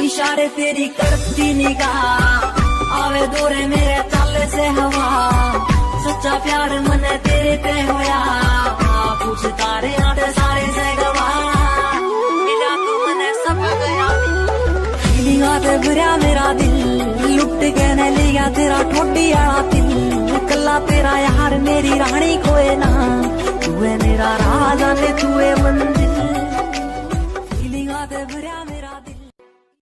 इशारे तेरी करती निगाह आवे दौरे मेरे ताले से हवा। सच्चा प्यार मने तेरे पे होया पूछ तारे आते सारे से गवा। मिला तू मने सब गया फीलिंगा ते भरया मेरा दिल लुट के ने लिया तेरा ठोडी आला दिल। कल्ला तेरा यार मेरी रानी कोई ना तू है मेरा राजा ने तू है मन